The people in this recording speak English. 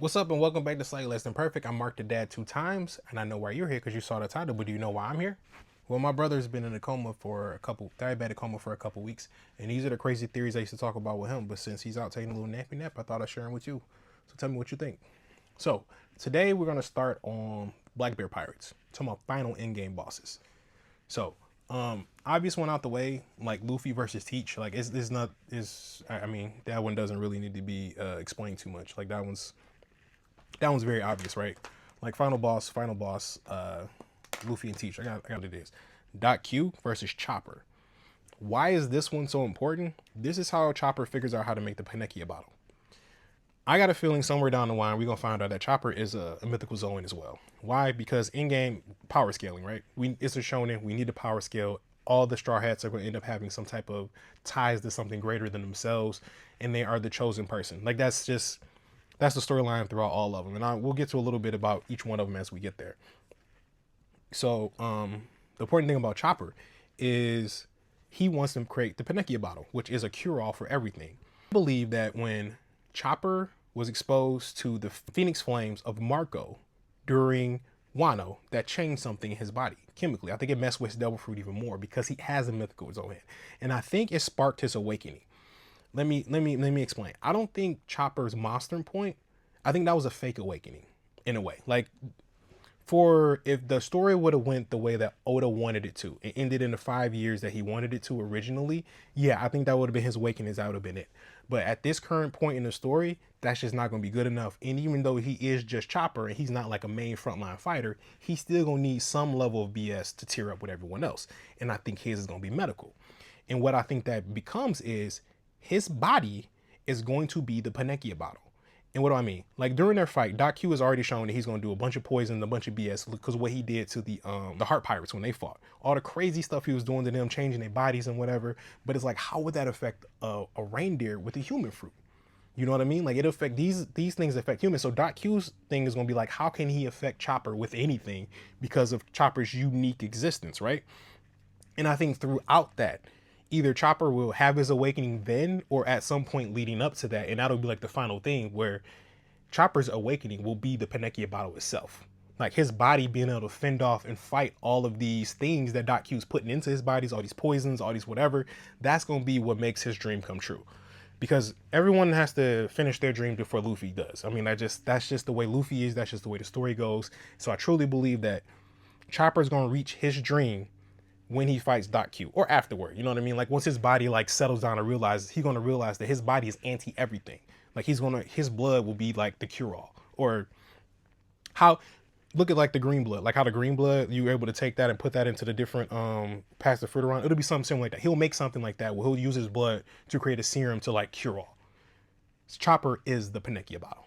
What's up and welcome back to Slightly Less Than Perfect. I'm Mark the Dad 2 times, and I know why you're here because you saw the title, but do you know why I'm here? Well, my brother's been in a coma for diabetic coma for a couple weeks, and these are the crazy theories I used to talk about with him, but since he's out taking a little nappy nap, I thought I'd share them with you. So tell me what you think. So, today we're going to start on BlackBeard Pirates, talking about final in-game bosses. So, obvious one out the way, like Luffy versus Teach, like I mean, that one doesn't really need to be explained too much. Like that one's very obvious, right? Like final boss, Luffy and Teach. I got it is. Dot Q versus Chopper. Why is this one so important? This is how Chopper figures out how to make the Panacea bottle. I got a feeling somewhere down the line we're gonna find out that Chopper is a mythical Zoan as well. Why? Because in-game power scaling, right? It's a shonen. We need to power scale. All the Strawhats are going to end up having some type of ties to something greater than themselves, and they are the chosen person. Like that's the storyline throughout all of them, and we'll get to a little bit about each one of them as we get there. So the important thing about Chopper is he wants to create the Panacea bottle, which is a cure-all for everything. I believe that when Chopper was exposed to the Phoenix Flames of Marco during Wano, that changed something in his body chemically. I think it messed with his devil fruit even more because he has a mythical Zoan, and I think it sparked his awakening. Let me explain. I don't think Chopper's monster point, I think that was a fake awakening in a way. Like if the story would have went the way that Oda wanted it to, it ended in the 5 years that he wanted it to originally. Yeah, I think that would have been his awakening. That would have been it. But at this current point in the story, that's just not going to be good enough. And even though he is just Chopper and he's not like a main frontline fighter, he's still going to need some level of BS to tear up with everyone else. And I think his is going to be medical. And what I think that becomes is his body is going to be the Panacea bottle. And what do I mean? Like during their fight, Doc Q has already shown that he's going to do a bunch of poison, a bunch of BS, because what he did to the Heart Pirates when they fought, all the crazy stuff he was doing to them, changing their bodies and whatever. But it's like, how would that affect a reindeer with a human fruit? You know what I mean? Like it affect these things affect humans. So Doc Q's thing is going to be like, how can he affect Chopper with anything because of Chopper's unique existence, right? And I think throughout that, either Chopper will have his awakening then or at some point leading up to that, and that'll be like the final thing where Chopper's awakening will be the Panacea bottle itself. Like his body being able to fend off and fight all of these things that Doc Q's putting into his bodies, all these poisons, all these whatever, that's going to be what makes his dream come true. Because everyone has to finish their dream before Luffy does. I mean, that's just the way Luffy is. That's just the way the story goes. So I truly believe that Chopper's going to reach his dream when he fights Doc Q or afterward. You know what I mean? Like once his body like settles down and realizes, he's going to realize that his body is anti everything. Like his blood will be like the cure all. Or how, look at like the green blood, like how the green blood, you're able to take that and put that into the different pass the fruit around. It'll be something similar like that. He'll make something like that where he'll use his blood to create a serum to like cure all. Chopper is the Panacea bottle.